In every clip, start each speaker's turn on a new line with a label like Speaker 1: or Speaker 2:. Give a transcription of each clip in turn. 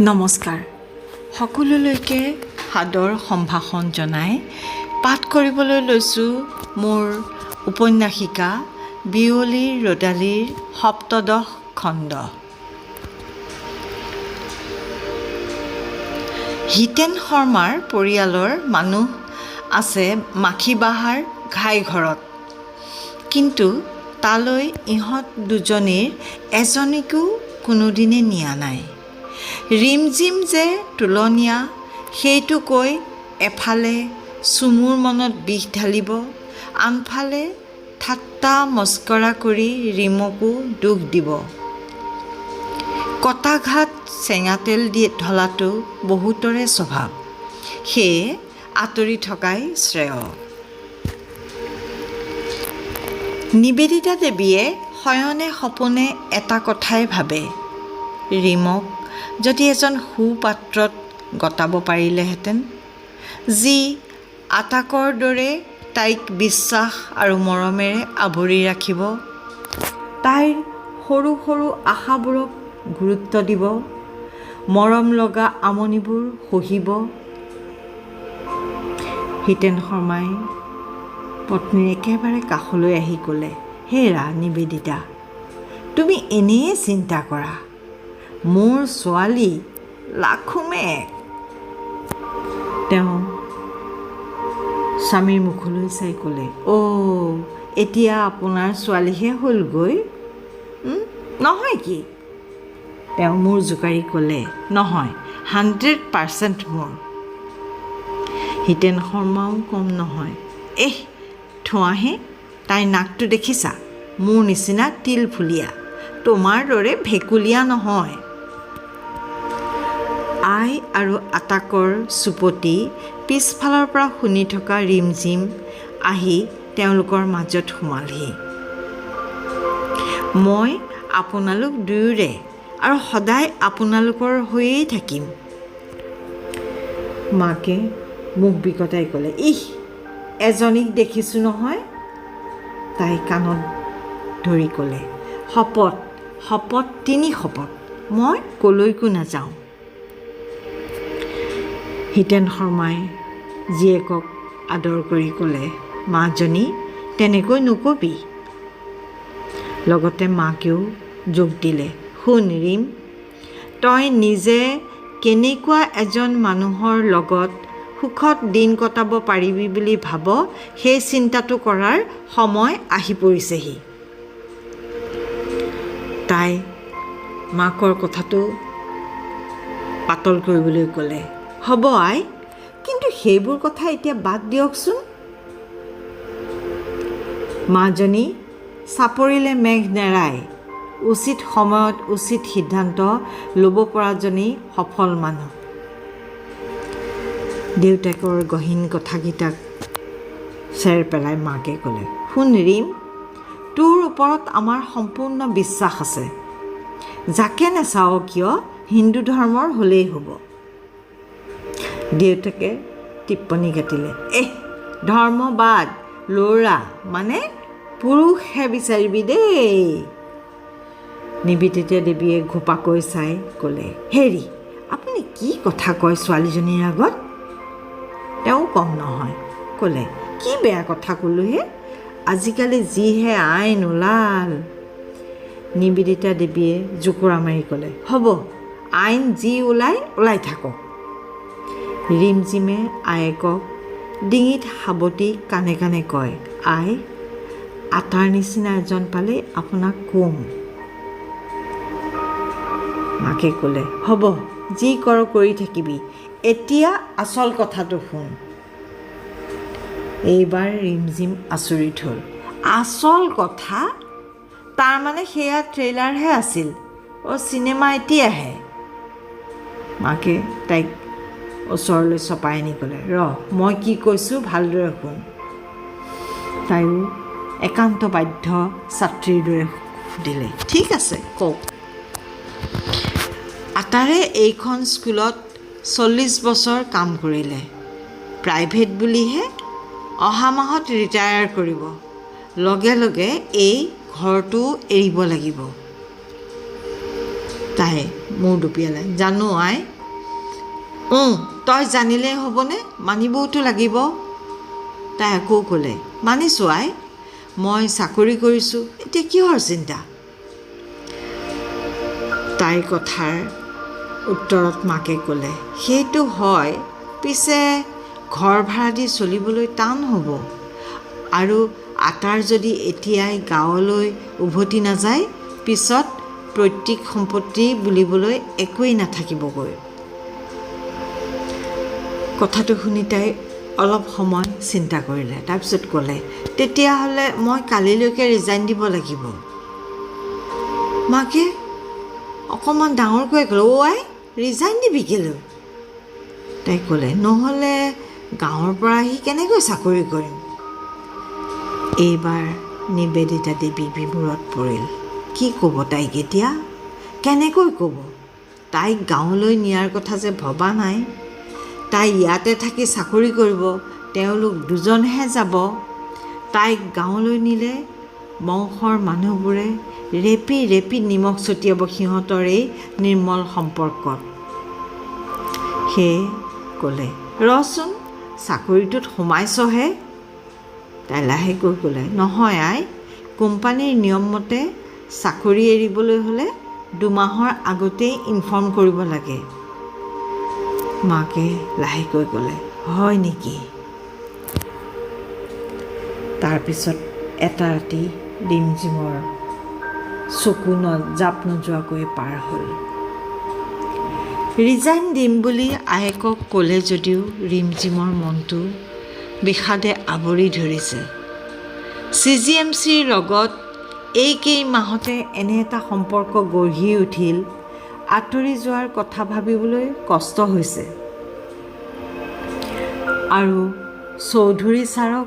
Speaker 1: নমস্কাৰ সকলোলৈকে সাদৰ সম্ভাষণ জনাই পাঠ কৰিবলৈ লৈছোঁ মোৰ উপন্যাসিকা বিয়লি ৰদালিৰ সপ্তদশ খণ্ড। হিতেন শৰ্মাৰ পৰিয়ালৰ মানুহ আছে মাখিবাহাৰ ঘাইঘৰত, কিন্তু তালৈ ইহঁত দুজনীৰ এজনীকো কোনোদিনে নিয়া নাই। ৰিমজিম যে তুলনীয়া সেইটো কৈ এফালে চুমুৰ মনত বিষ ঢালিব, আনফালে ঠাট্টা মস্কৰা কৰি ৰিমকো দুখ দিব। কটাঘাত চেঙাতেল দি ঢলাটো বহুতৰে স্বভাৱ, সেয়ে আঁতৰি থকাই শ্ৰেয়। নিবেদিতা দেৱীয়ে শয়নে সপোনে এটা কথাই ভাবে, ৰিমক যদি এজন সুপাত্ৰত গতাব পাৰিলেহেঁতেন, যি আটাকৰ দৰে তাইক বিশ্বাস আৰু মৰমেৰে আৱৰি ৰাখিব, তাইৰ সৰু সৰু আশাবোৰক গুৰুত্ব দিব, মৰম লগা আমনিবোৰ সহিব। হিতেন শৰ্মাই পত্নীৰ একেবাৰে কাষলৈ আহি ক'লে, হেৰা নিবেদিতা, তুমি এনেয়ে চিন্তা কৰা, মোৰ ছোৱালী লাখুমে। তেওঁ স্বামীৰ মুখলৈ চাই ক'লে, অ' এতিয়া আপোনাৰ ছোৱালীহে হ'লগৈ, নহয় কি? তেওঁ মূৰ জোকাৰি ক'লে, নহয়, 100% মোৰ। হিতেন শৰ্মাও কম নহয়, থোৱাহে, তাইৰ নাকটো দেখিছা, মোৰ নিচিনা তিলফুলীয়া, তোমাৰ দৰে ভেকুলীয়া নহয়। আই আৰু আটাকৰ চুপতি পিছফালৰ পৰা শুনি থকা ৰিমজিম আহি তেওঁলোকৰ মাজত সোমালহি। মই আপোনালোক দুয়োৰে আৰু সদায় আপোনালোকৰ হৈয়েই থাকিম। মাকে মুখ বিকটাই ক'লে, এজনীক দেখিছোঁ নহয়। তাই কাণত ধৰি ক'লে, শপত শপত 3 শপত, মই কলৈকো নাযাওঁ। হিতেন শৰ্মাই জীয়েকক আদৰ কৰি ক'লে, মাজনী তেনেকৈ নকবি। লগতে মাকেও যোগ দিলে, শুন ৰিম, তই নিজে কেনেকুৱা এজন মানুহৰ লগত সুখত দিন কটাব পাৰিবি বুলি ভাব, সেই চিন্তাটো কৰাৰ সময় আহি পৰিছেহি। তাই মাকৰ কথাটো পাতল কৰিবলৈ ক'লে, হ'ব আই, কিন্তু সেইবোৰ কথা এতিয়া বাদ দিয়কচোন। মাজনী চাপৰিলে মেঘ নেৰাই, উচিত সময়ত উচিত সিদ্ধান্ত ল'ব পৰাজনী সফল মানুহ। দেউতাকৰ গহীন কথাকেইটাক চেৰ পেলাই মাকে ক'লে, শুন ৰিম, তোৰ ওপৰত আমাৰ সম্পূৰ্ণ বিশ্বাস আছে। যাকে নাচাৱ কিয় হিন্দু ধৰ্মৰ হ'লেই হ'ব। দেউতাকে টিপ্পনী কাটিলে, ধৰ্মবাদ ল'ৰা মানে পুৰুষহে বিচাৰিবি দেই। নিবেদিতা দেৱীয়ে ঘোপাকৈ চাই ক'লে, হেৰি আপুনি কি কথা কয় ছোৱালীজনীৰ আগত? তেওঁ কম নহয়, ক'লে, কি বেয়া কথা ক'লোঁ হে, আজিকালি যিহে আইন ওলাল। নিবেদিতা দেৱীয়ে জোকোৰা মাৰি ক'লে, হ'ব, আইন যি ওলাই থাকক। ৰিমজিমে আয়েকক ডিঙিত সাৱটি কাণে কাণে কয়, আই, আটাৰ নিচিনা এজন পালে আপোনাক কম। মাকে ক'লে, হ'ব, যি কৰ কৰি থাকিবি, এতিয়া আচল কথাটো শুন। এইবাৰ ৰিমজিম আচৰিত হ'ল, আচল কথা? তাৰমানে সেয়া ট্ৰেইলাৰহে আছিল, চিনেমা এতিয়াহে। মাকে তাইক ওচৰলৈ চপাই আনি ক'লে, মই কি কৈছোঁ ভালদৰে শুন। তাইও একান্ত বাধ্য ছাত্ৰীৰ দৰে সুধিলে, ঠিক আছে কওক। আটাৰে এইখন স্কুলত 40 বছৰ কাম কৰিলে, প্ৰাইভেট বুলিহে, অহা মাহত ৰিটায়াৰ কৰিব, লগে লগে এই ঘৰটো এৰিব লাগিব। তাই মূৰ দুপিয়ালে। জানো আই, তই জানিলেই হ'বনে? মানিবওতো লাগিব। তাই আকৌ ক'লে, মানিছোঁ আই, মই চাকৰি কৰিছোঁ, এতিয়া কিহৰ চিন্তা? তাইৰ কথাৰ উত্তৰত মাকে ক'লে, সেইটো হয়, পিছে ঘৰ ভাড়া দি চলিবলৈ টান হ'ব, আৰু আটাৰ যদি এতিয়াই গাঁৱলৈ উভতি নাযায়, পিছত পৈতৃক সম্পত্তি বুলিবলৈ একোৱেই নাথাকিবগৈ। কথাটো শুনি তাই অলপ সময় চিন্তা কৰিলে, তাৰপিছত ক'লে, তেতিয়াহ'লে মই কালিলৈকে ৰিজাইন দিব লাগিব। মাকে অকণমান ডাঙৰকৈ ক'লে, আই, ৰিজাইন দিবি কেলৈ? তাই ক'লে, নহ'লে গাঁৱৰ পৰা আহি কেনেকৈ চাকৰি কৰিম? এইবাৰ নিবেদিতা দেৱী বিমূৰত পৰিল। কি ক'ব তাইক এতিয়া? কেনেকৈ ক'ব? তাইক গাঁৱলৈ নিয়াৰ কথা যে ভবা নাই। তাই ইয়াতে থাকি চাকৰি কৰিব, তেওঁলোক দুজনহে যাব। তাইক গাঁৱলৈ নিলে বংশৰ মানুহবোৰে ৰেপি ৰেপি নিমখ ছটিয়াব সিহঁতৰ এই নিৰ্মল সম্পৰ্কত। সেয়ে ক'লে, ৰচোন, চাকৰিটোত সোমাইছহে। তাই লাহেকৈ ক'লে, নহয় আই, কোম্পানীৰ নিয়ম মতে চাকৰি এৰিবলৈ হ'লে 2 মাহৰ আগতেই ইনফৰ্ম কৰিব লাগে। মাকে লাহেকৈ ক'লে, হয় নেকি? তাৰপিছত এটা ৰাতি ৰিমঝিমৰ চকু জাপ নোযোৱাকৈ পাৰ হ'ল। ৰিজাইন দিম বুলি আয়েকক ক'লে যদিও ৰিমঝিমৰ মনটো বিষাদে আৱৰি ধৰিছে। CGMCৰ লগত এইকেইমাহতে এনে এটা সম্পৰ্ক গঢ়ি উঠিল, আঁতৰি যোৱাৰ কথা ভাবিবলৈ কষ্ট হৈছে। আৰু চৌধুৰী ছাৰক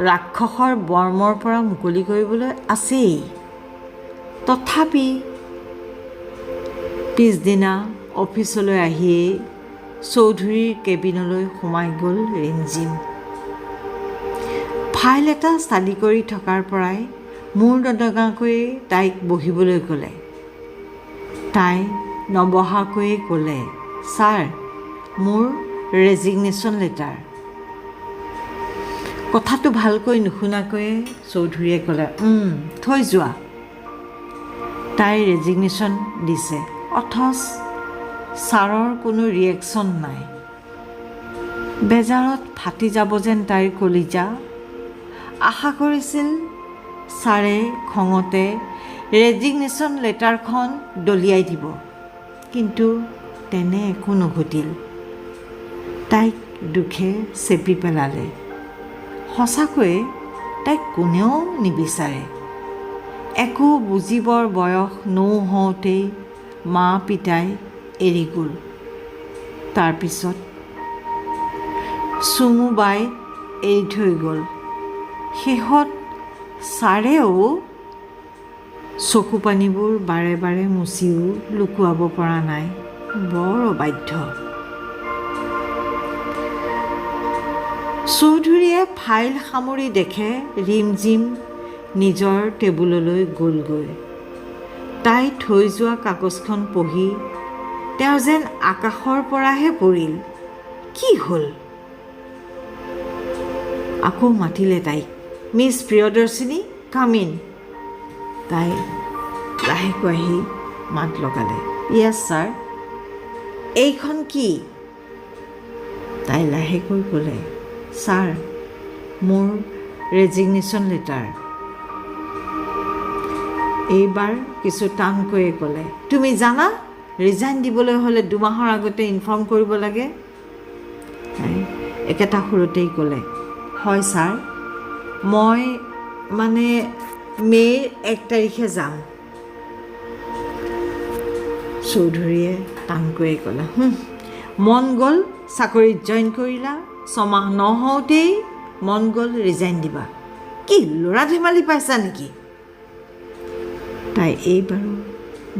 Speaker 1: ৰাক্ষসৰ বৰ্মৰ পৰা মুকলি কৰিবলৈ আছেই। তথাপি পিছদিনা অফিচলৈ আহিয়েই চৌধুৰীৰ কেবিনলৈ সোমাই গ'ল ৰিমঝিম। ফাইল এটা ষ্টাডি কৰি থকাৰ পৰাই মূৰ নদঙাকৈয়ে তাইক বহিবলৈ ক'লে। তাই নবহাকৈয়ে ক'লে, ছাৰ, মোৰ ৰেজিগনেশ্যন লেটাৰ। কথাটো ভালকৈ নুশুনাকৈয়ে চৌধুৰীয়ে ক'লে, থৈ যোৱা। তাই ৰেজিগনেশ্যন দিছে, অথচ ছাৰৰ কোনো ৰিয়েকশ্যন নাই। বেজাৰত ফাটি যাব যেন তাইৰ কলিজা। আশা কৰিছিল ছাৰে খঙতে ৰেজিগনেশ্যন লেটাৰখন দলিয়াই দিব, কিন্তু তেনে একো নঘটিল। তাইক দুখে চেপি পেলালে। সঁচাকৈয়ে তাইক কোনেও নিবিচাৰে। একো বুজিবৰ বয়স নহওঁতেই মা পিতাই এৰি গ'ল। তাৰপিছত চুমু বাই এৰি থৈ গ'ল। শেষত ছাৰেও চকু পানীবোৰ বাৰে বাৰে মুচিও লুকুৱাব পৰা নাই, বৰ অবাধ্য। চৌধুৰীয়ে ফাইল সামৰি দেখে ৰিমঝিম নিজৰ টেবুললৈ গ'লগৈ। তাই থৈ যোৱা কাগজখন পঢ়ি তেওঁ যেন আকাশৰ পৰাহে পৰিল। কি হ'ল? আকৌ মাতিলে তাইক, মিছ প্ৰিয়দৰ্শিনী, কাম ইন। তাই লাহেকৈ আহি মাত লগালে, য়েছ ছাৰ। এইখন কি? তাই লাহেকৈ ক'লে, ছাৰ, মোৰ ৰেজিগনেশ্যন লেটাৰ। এইবাৰ কিছু টানকৈয়ে ক'লে, তুমি জানা ৰিজাইন দিবলৈ হ'লে 2 মাহৰ আগতে ইনফৰ্ম কৰিব লাগে? তাই একেটা সুৰতেই ক'লে, হয় ছাৰ, মই মে'ৰ 1 তাৰিখে যাম। চৌধুৰীয়ে টানকৈয়ে ক'লে, মন গ'ল চাকৰিত জইন কৰিলা, 6 মাহ নহওঁতেই মন গ'ল ৰিজাইন দিবা। কি ল'ৰা ধেমালি পাইছা নেকি? তাই এইবাৰো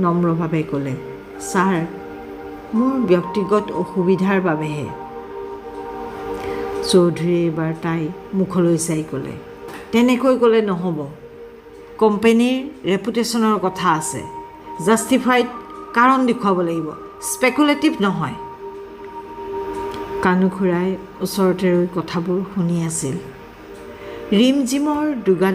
Speaker 1: নম্ৰভাৱে ক'লে, ছাৰ, মোৰ ব্যক্তিগত অসুবিধাৰ বাবেহে। চৌধুৰীয়ে এইবাৰ তাই মুখলৈ চাই ক'লে, তেনেকৈ ক'লে নহ'ব। কোম্পানীৰ ৰেপুটেশ্যনৰ কথা আছে। জাষ্টিফাইড কাৰণ দেখুৱাব লাগিব, স্পেকুলেটিভ নহয়। কানু খুৰাই ওচৰতে ৰৈ কথাবোৰ শুনি আছিল। ৰিমজিমৰ দুগাল